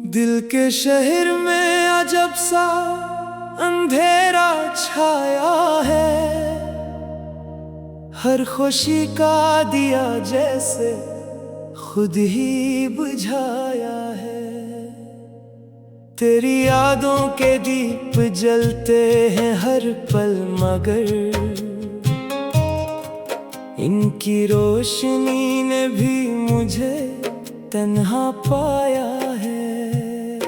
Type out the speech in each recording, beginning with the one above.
दिल के शहर में अजब सा अंधेरा छाया है। हर खुशी का दिया जैसे खुद ही बुझाया है। तेरी यादों के दीप जलते हैं हर पल, मगर इनकी रोशनी ने भी मुझे तन्हा पाया है।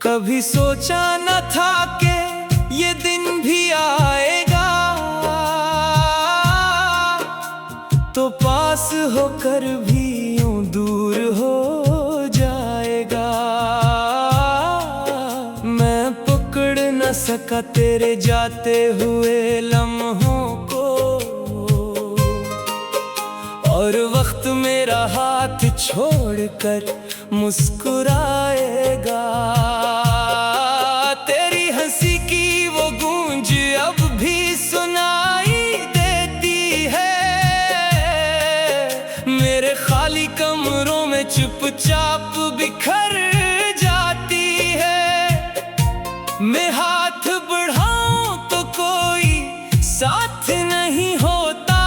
कभी सोचा न था कि ये दिन भी आएगा, तो पास होकर भी यूं दूर हो जाएगा। मैं पकड़ न सका तेरे जाते हुए लम्हों को, और वक्त मेरा हाथ छोड़कर मुस्कुराएगा। तेरी हंसी की वो गूंज अब भी सुनाई देती है। मेरे खाली कमरों में चुपचाप बिखर जाती है। मैं हाथ बढ़ाऊं तो कोई साथ नहीं होता,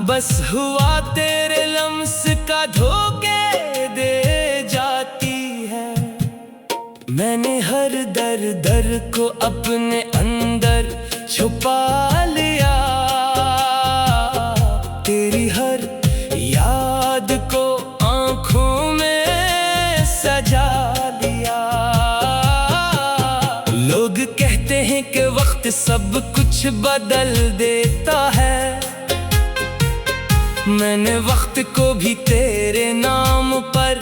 बस हुआ तेरे लम्स का धोखे दे जाती है। मैंने हर दर को अपने अंदर छुपा लिया। तेरी हर याद को आंखों में सजा लिया। लोग कहते हैं कि वक्त सब कुछ बदल देता है। मैंने वक्त को भी तेरे नाम पर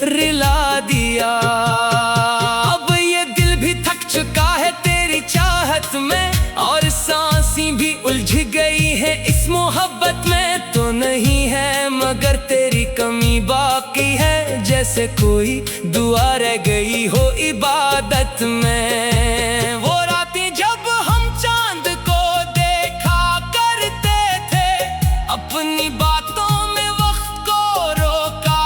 रिला दिया। अब ये दिल भी थक चुका है तेरी चाहत में, और सांसें भी उलझ गई है इस मोहब्बत में। तो नहीं है मगर तेरी कमी बाकी है, जैसे कोई दुआ रह गई हो इबादत में। वो रातें जब हम चांद को देखा करते थे, अपनी बातों में वक्त को रोका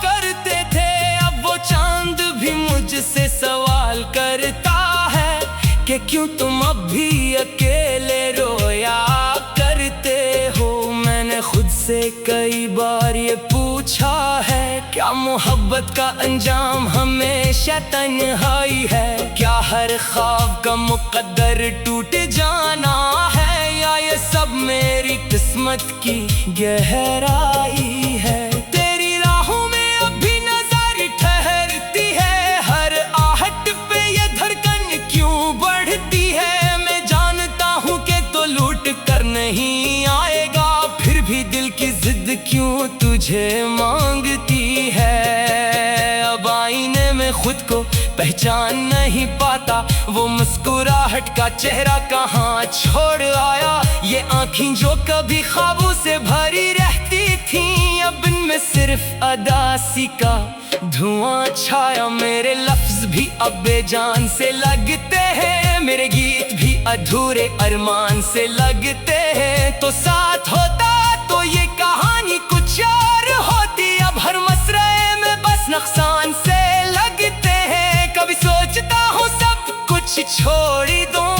करते थे। अब वो चांद भी मुझसे सवाल करता है कि क्यों तुम अब भी अकेले रोया करते हो। मैंने खुद से कई बार ये पूछा है, क्या मोहब्बत का अंजाम हमेशा तन्हाई है? क्या हर ख्वाब का मुकद्दर टूट जाना है, या ये सब मेरी किस्मत की गहराई है? तेरी राहों में अभी नजर ठहरती है, हर आहट पे ये धड़कन क्यों बढ़ती है? मैं जानता हूँ कि तो लूट कर नहीं आएगा, फिर भी दिल की जिद क्यों तुझे मांगती है? अब आईने में खुद को पहचान नहीं पाता, वो मुस्कुराहट का चेहरा कहाँ छोड़ आया? ये आँखें जो कभी ख्वाबों से भरी रहती थीं, अब इनमें सिर्फ अदासी का धुआं छाया। मेरे लफ्ज भी अब बेजान से लगते हैं, मेरे गीत भी अधूरे अरमान से लगते हैं। तो साथ होता तो ये कहानी कुछ और होती, अब हर मसरे में बस नुकसान से लगते हैं। कभी सोचता हूँ सब कुछ छोड़ दूं,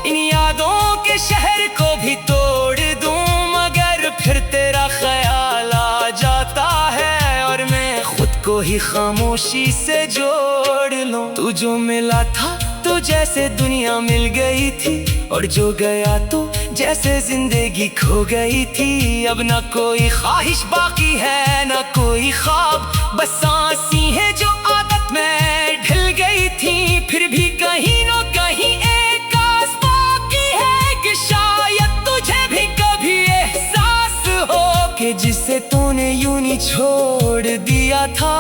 इन यादों के शहर को भी तोड़ दूं, मगर फिर तेरा ख्याल आ जाता है और मैं खुद को ही खामोशी से जोड़ लूं। तू जो मिला था तो जैसे दुनिया मिल गई थी, और जो गया तो जैसे जिंदगी खो गई थी। अब ना कोई ख्वाहिश बाकी है ना कोई ख्वाब, बस सांसें हैं जो आदत में ढल गई थी। फिर भी कहीं न कहीं एक आस बाकी है कि शायद तुझे भी कभी एहसास हो कि जिसे तूने यूं नहीं छोड़ दिया था,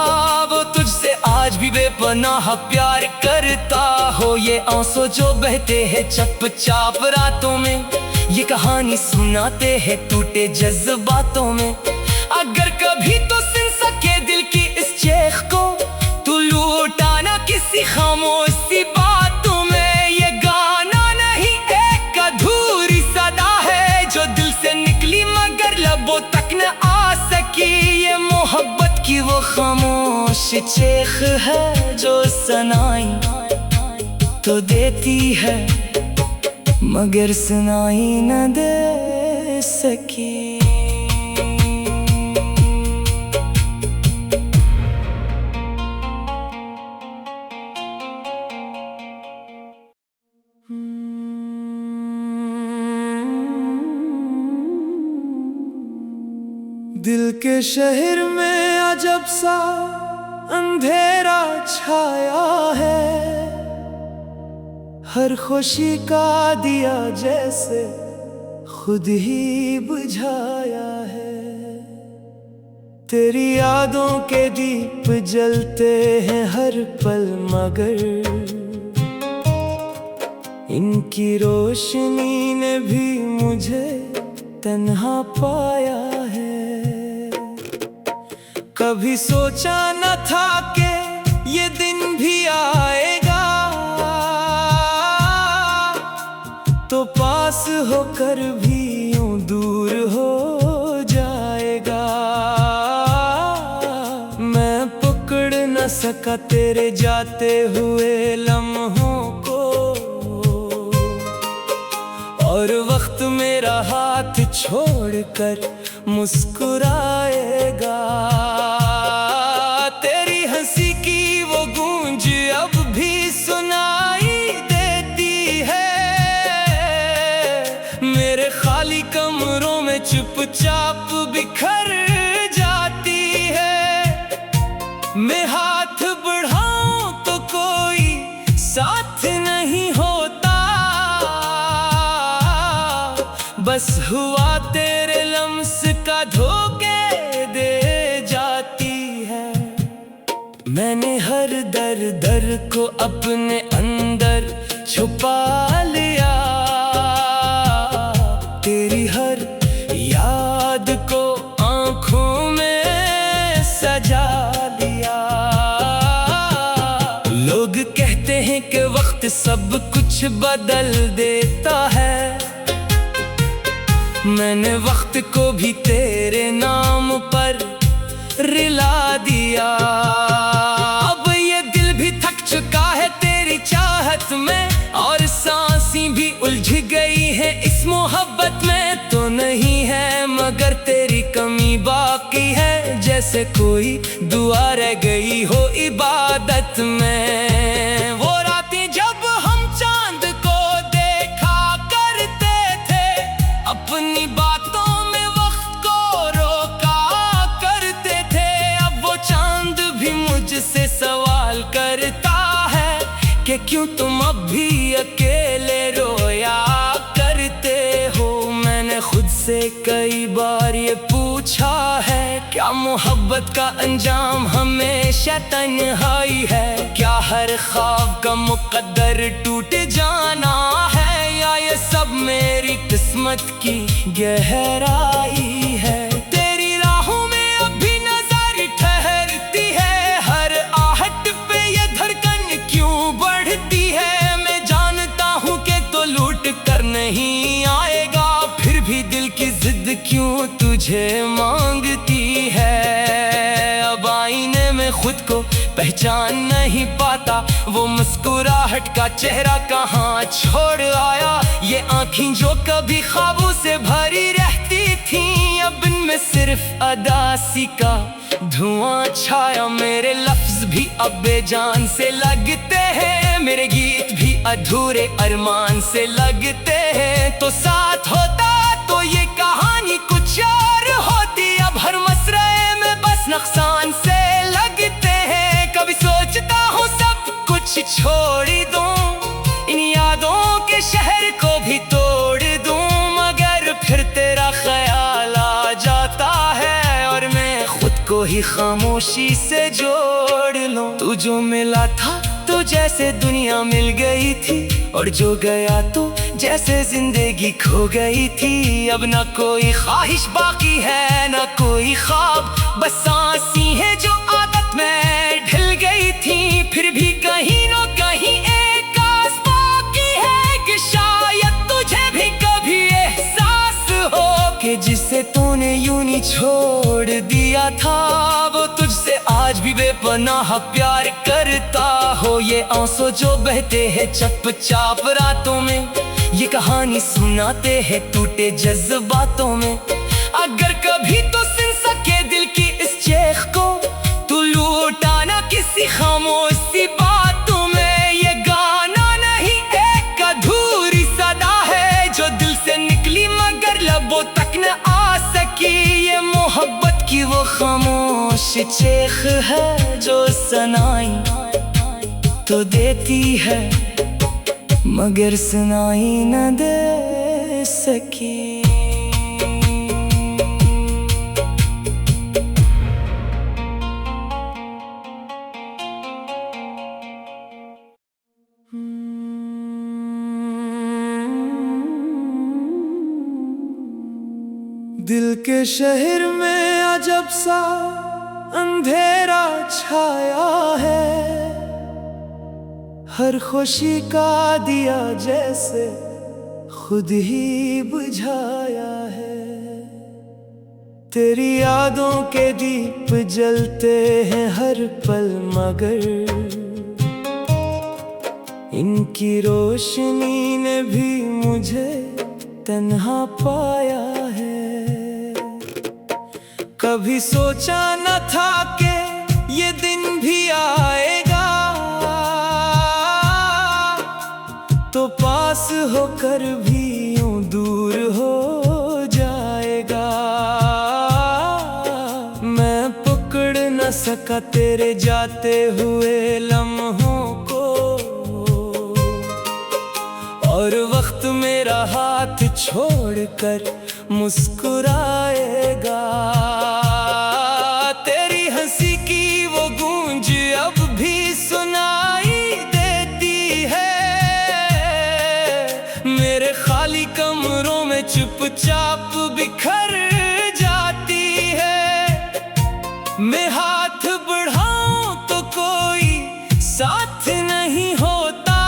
वो तुझसे आज भी बेपनाह प्यार करता हो। ये आंसू जो बहते हैं चुपचाप रातों में, ये कहानी सुनाते हैं टूटे जज्बातों में। अगर कभी तो सुन सके दिल की इस चेख को, तू लूटाना किसी खामोश सी बातों में। ये गाना नहीं एक अधूरा खामोश चेख है जो सनाई तो देती है मगर सुनाई न दे सकी। दिल के शहर में अजब सा अंधेरा छाया है, हर खुशी का दिया जैसे खुद ही बुझाया है। तेरी यादों के दीप जलते हैं हर पल मगर इनकी रोशनी ने भी मुझे तन्हा पाया है। कभी सोचा न था कि ये दिन भी आएगा, तो पास होकर भी यूं दूर हो जाएगा। मैं पकड़ न सका तेरे जाते हुए लम्हों को, और वक्त मेरा हाथ छोड़कर मुस्कुराएगा। तेरी हंसी की वो गूंज अब भी सुनाई देती है, मेरे खाली कमरों में चुपचाप बिखर जाती है। मैं हाथ बढ़ाऊं तो कोई साथ नहीं होता, बस हुआ तेरे लम्स का धोखे दे जाती है। मैंने हर दर को अपने अंदर छुपा लिया, तेरी हर याद को आँखों में सजा लिया। लोग कहते हैं कि वक्त सब कुछ बदल देता है, मैंने वक्त को भी तेरे नाम पर रिला दिया। अब ये दिल भी थक चुका है तेरी चाहत में, और सांसें भी उलझ गई है इस मोहब्बत में। तो नहीं है मगर तेरी कमी बाकी है, जैसे कोई दुआ रह गई हो इबादत में। वो रातें जब हम चांद को देखा करते थे, अपनी बातों में वक्त को रोका करते थे। अब वो चांद भी मुझसे सवाल करता है कि क्यों तुम अब भी अकेले रोया करते हो। मैंने खुद से कई बार ये पूछा है, क्या मोहब्बत का अंजाम हमेशा तन्हाई है? क्या हर ख्वाब का मुकद्दर टूट जाना है, या ये सब मेरी किस्मत की गहराई है? तेरी राहों में अभी नजर ठहरती है, हर आहट पे ये धड़कन क्यों बढ़ती है? मैं जानता हूँ कि तो लूट कर नहीं आएगा, फिर भी दिल की जिद क्यों तुझे मांगती है? अब आईने में खुद को पहचान नहीं पाता, वो मुस्कुराहट का चेहरा कहाँ छोड़ आया? ये आँखें जो कभी ख्वाबों से भरी रहती थीं, अब इनमें सिर्फ अदासी का धुआं छाया। मेरे लफ्ज भी अब बेजान से लगते हैं, मेरे गीत भी अधूरे अरमान से लगते हैं। तो साथ होता तो ये कहानी कुछ और होती, अब हर मसरे में बस नुकसान से लगते हैं। कभी सोचता हूँ सब कुछ छोड़ दूं, इन यादों के शहर को भी तोड़ दूं, मगर फिर तेरा ख्याल आ जाता है और मैं खुद को ही खामोशी से जोड़ लूं। तू जो मिला था तो जैसे दुनिया मिल गई थी, और जो गया तो जैसे जिंदगी खो गई थी। अब ना कोई ख्वाहिश बाकी है ना कोई ख्वाब, बस सांसें हैं जो आदत में ढल गई थी। फिर भी कहीं ना कहीं एक आस बाकी है कि शायद तुझे भी कभी एहसास हो कि जिसे तूने यूं ही छोड़ दिया था, वो तुझसे बेपनाह प्यार करता हो। ये आंसू जो बहते हैं चुपचाप रातों में, ये कहानी सुनाते हैं टूटे जज्बातों में। अगर कभी तो सुन सके दिल की इस चेख को, तू लूटाना किसी खामोश सी बातों में। ये गाना नहीं एक अधूरी सदा है, जो दिल से निकली मगर लबों तक न आ सकी। ये मोहब्बत की वो खामोश चेख है, जो सुनाई तो देती है मगर सुनाई न दे सकी। दिल के शहर में अजब सा अंधेरा छाया है, हर खुशी का दिया जैसे खुद ही बुझाया है। तेरी यादों के दीप जलते हैं हर पल, मगर इनकी रोशनी ने भी मुझे तन्हा पाया है। कभी सोचा न था कि ये दिन भी आएगा, तो पास होकर भी यूं दूर हो जाएगा। मैं पकड़ न सका तेरे जाते हुए लम्हों को, और वक्त मेरा हाथ छोड़कर मुस्कुराएगा। तेरी हंसी की वो गूंज अब भी सुनाई देती है, मेरे खाली कमरों में चुपचाप बिखर जाती है। मैं हाथ बढ़ाऊं तो कोई साथ नहीं होता,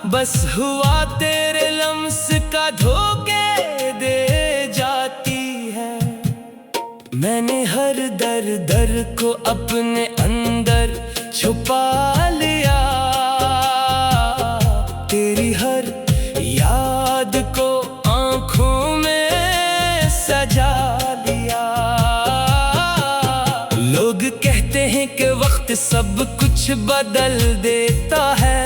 बस हुआ तेरे लम्स का धोखे दे जाती है। मैंने हर दर को अपने अंदर छुपा लिया, तेरी हर याद को आंखों में सजा लिया। लोग कहते हैं कि वक्त सब कुछ बदल देता है,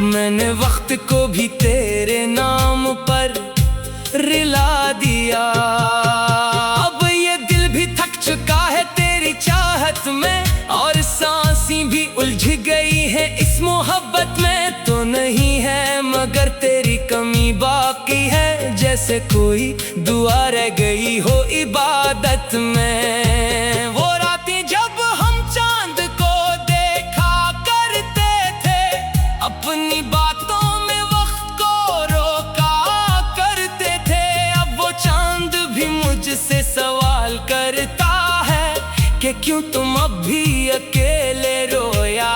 मैंने वक्त को भी तेरे नाम पर रिला दिया। अब ये दिल भी थक चुका है तेरी चाहत में, और सांसें भी उलझ गई है इस मोहब्बत में। तो नहीं है मगर तेरी कमी बाकी है, जैसे कोई दुआ रह गई हो इबादत में। वो रातें जब हम चांद को देखा करते थे, अपनी बातों में वक्त को रोका करते थे। अब वो चांद भी मुझसे सवाल करता है कि क्यों तुम अब भी अकेले रोया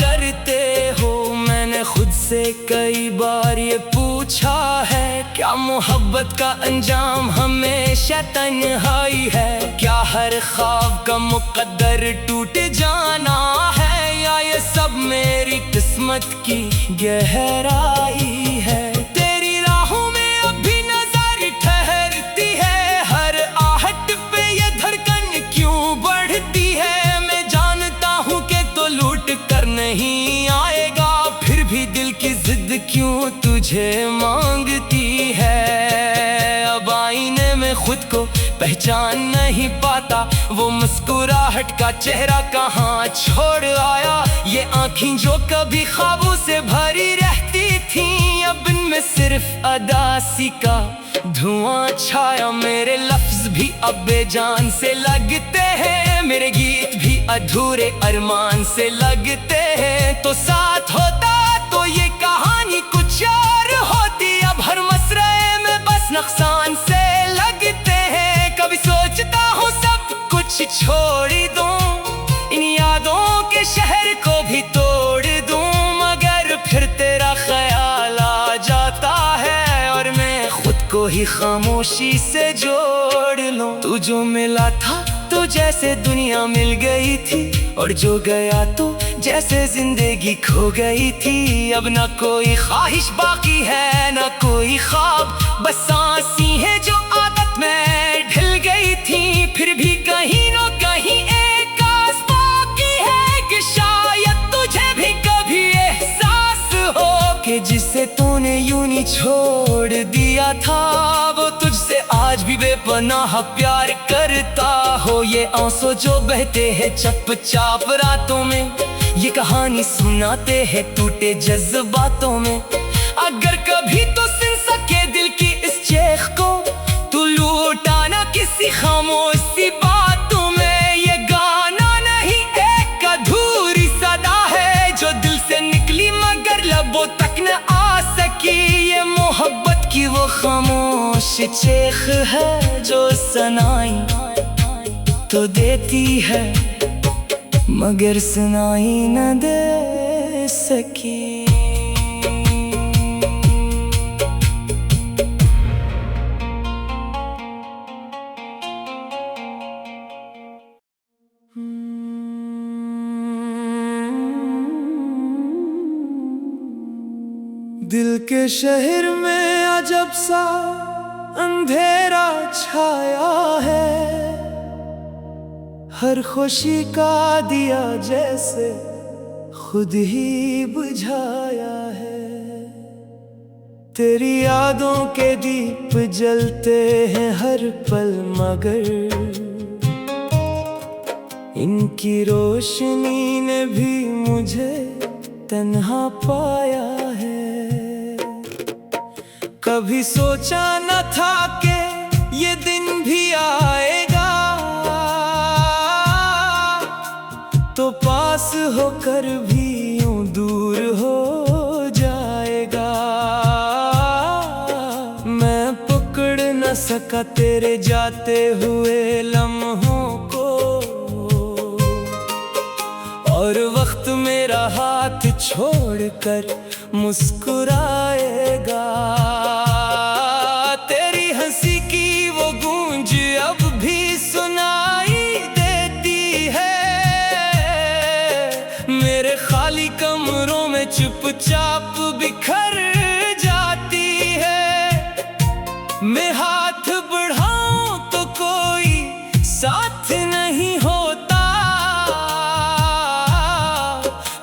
करते हो। मैंने खुद से कई बार ये पूछा है, क्या मोहब्बत का अंजाम हमेशा तन्हाई है? क्या हर ख्वाब का मुकद्दर टूट जाना है, या ये सब मेरी किस्मत की गहराई है? तेरी राहों में अभी नजर ठहरती है, हर आहट पे ये धड़कन क्यों बढ़ती है? मैं जानता हूँ कि तो लूट कर नहीं आएगा, फिर भी दिल की जिद क्यों तुझे मांगती है? अब आईने में खुद को पहचान नहीं पाता, वो मुस्कुराहट का चेहरा कहाँ छोड़ आया? ये आँखें जो कभी ख्वाबों से भरी रहती थीं, अब इनमें सिर्फ अदासी का धुआं छाया। मेरे लफ्ज भी अब बेजान से लगते हैं, मेरे गीत भी अधूरे अरमान से लगते हैं। तो साथ होता तो ये कहानी कुछ और होती, अब हर मसरे में बस नुकसान से लगते हैं। कभी सोचता हूँ सब कुछ छोड़ दूं, इन यादों के शहर को भी तोड़ दूं, मगर फिर तेरा ख्याल आ जाता है और मैं खुद को को ही खामोशी से जोड़ लो। तू जो मिला था तो जैसे दुनिया मिल गई थी, और जो गया तो जैसे जिंदगी खो गई थी। अब ना कोई ख्वाहिश बाकी है ना कोई ख्वाब, बस सांसी है जो आदत में ढल गई थी। फिर भी कहीं ना कहीं एक आस बाकी है कि शायद तुझे भी कभी एहसास हो कि जिसे तूने यूं ही छोड़ दिया था, वो तुझसे आज भी बेपनाह प्यार करता हो। ये आंसू जो बहते हैं चुपचाप रातों में, ये कहानी सुनाते हैं टूटे जज्बातों में। अगर कभी तो सुन सके दिल की इस चेख को, तू लूटा ना किसी खामोश सी बातों में। ये गाना नहीं एक अधूरी सदा है जो दिल से निकली मगर लबों तक न आ सकी। ये मोहब्बत की वो खामोश चेख है जो सुनाई तो देती है मगर सुनाई न दे सकी। दिल के शहर में अजब सा अंधेरा छाया है, हर खुशी का दिया जैसे खुद ही बुझाया है। तेरी यादों के दीप जलते हैं हर पल मगर इनकी रोशनी ने भी मुझे तन्हा पाया है। कभी सोचा न था कि ये दिन भी आएगा, तो पास होकर भी यूं दूर हो जाएगा। मैं पकड़ न सका तेरे जाते हुए लम्हों को, और वक्त मेरा हाथ छोड़कर मुस्कुराएगा। तेरी हंसी की वो गूंज अब भी सुनाई देती है, मेरे खाली कमरों में चुपचाप बिखर जाती है। मैं हाथ बढ़ाऊं तो कोई साथ नहीं होता,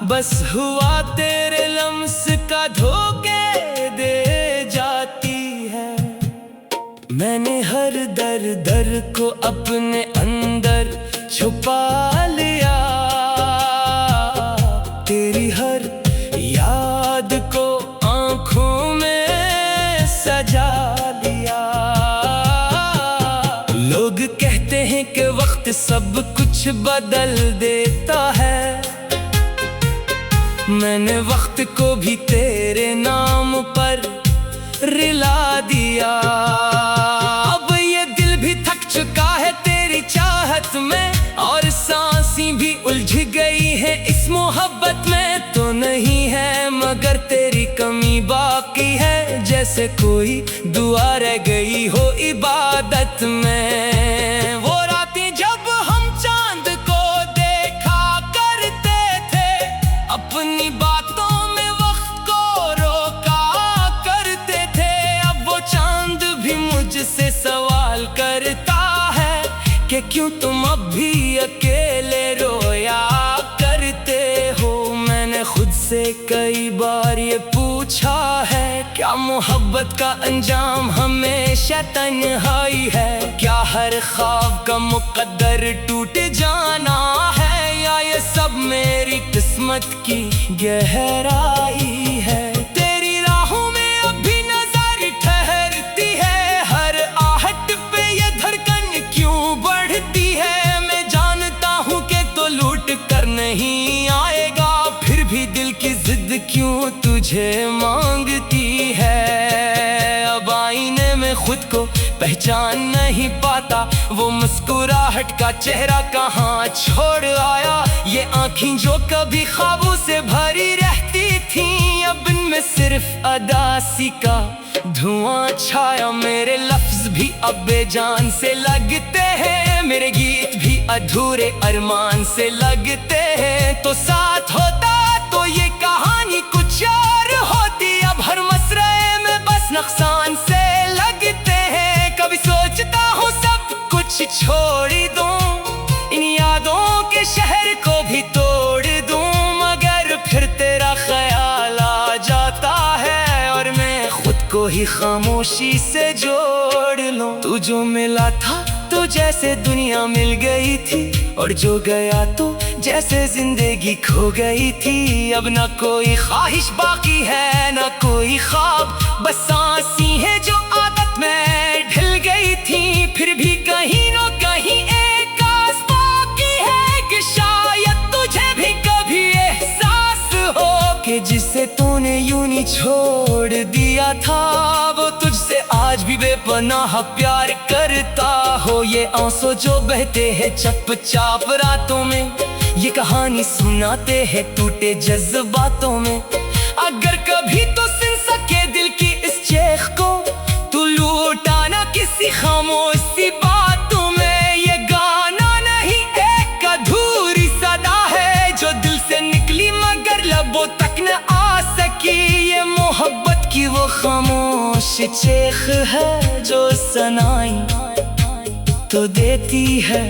बस हुआ तेरे लम्स का धोखे दे जाती है। मैंने हर दर को अपने अंदर छुपा लिया, तेरी हर याद को आंखों में सजा लिया। लोग कहते हैं कि वक्त सब कुछ बदल देता है, मैंने वक्त को भी तेरे नाम पर रिला दिया। अब ये दिल भी थक चुका है तेरी चाहत में, और सांसें भी उलझ गई है इस मोहब्बत में। तो नहीं है मगर तेरी कमी बाकी है, जैसे कोई दुआ रह गई हो इबादत में। वो रातें जब हम चांद को देखा करते थे, अपनी बातों में वक्त को रोका करते थे। अब वो चांद भी मुझसे सवाल करता है कि क्यों तुम अब भी अकेले रोया करते हो। मैंने खुद से कई बार ये पूछा है, क्या मोहब्बत का अंजाम हमेशा तन्हाई है? क्या हर ख्वाब का मुकद्दर टूट जाना है, या ये सब मेरी किस्मत की गहराई है? तेरी राहों में अभी नजर ठहरती है, हर आहट पे ये धड़कन क्यों बढ़ती है? मैं जानता हूँ कि तो लूट कर नहीं आएगा, फिर भी दिल की जिद क्यों तुझे मांगती है? अब आईने में खुद को पहचान नहीं पाता, वो मुस्कुराहट का चेहरा कहाँ छोड़ आया? ये आँखें जो कभी ख्वाबों से भरी रहती थी, अब इनमें में सिर्फ अदासी का धुआं छाया। मेरे लफ्ज भी अब बेजान से लगते हैं, मेरे गीत भी अधूरे अरमान से लगते हैं। तो साथ होता तो ये कहानी कुछ और होती, अब हर मसरे में बस नुकसान से लगते हैं। कभी सोचता हूँ सब कुछ छोड़ दूं, इन यादों के शहर को भी तोड़ दूं, मगर फिर तेरा ख्याल आ जाता है और मैं खुद को ही खामोशी से जोड़ लूं। तू जो मिला था तो जैसे दुनिया मिल गई थी, और जो गया तो जैसे जिंदगी खो गई थी। अब ना कोई ख्वाहिश बाकी है ना कोई ख्वाब, बस सांसी है जो आदत में ढल गई थी। फिर भी कहीं ना कहीं एक आस बाकी है कि शायद तुझे भी कभी एहसास हो कि जिसे तूने यूं ही छोड़ दिया था, वो तुझसे आज भी बेपनाह प्यार करता हो। ये आंसू जो बहते हैं चुपचाप रातों में, ये कहानी सुनाते हैं टूटे जज्बातों में। अगर कभी तो सुन सके दिल की इस चेख को, तू लूटाना किसी खामोश सी बातों में। ये गाना नहीं एक अधूरी सदा है जो दिल से निकली मगर लबों तक न आ सकी। ये मोहब्बत की वो खामोश चेख है जो सनाई तो देती है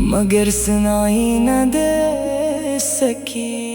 मगर सुनाई न दे सकी।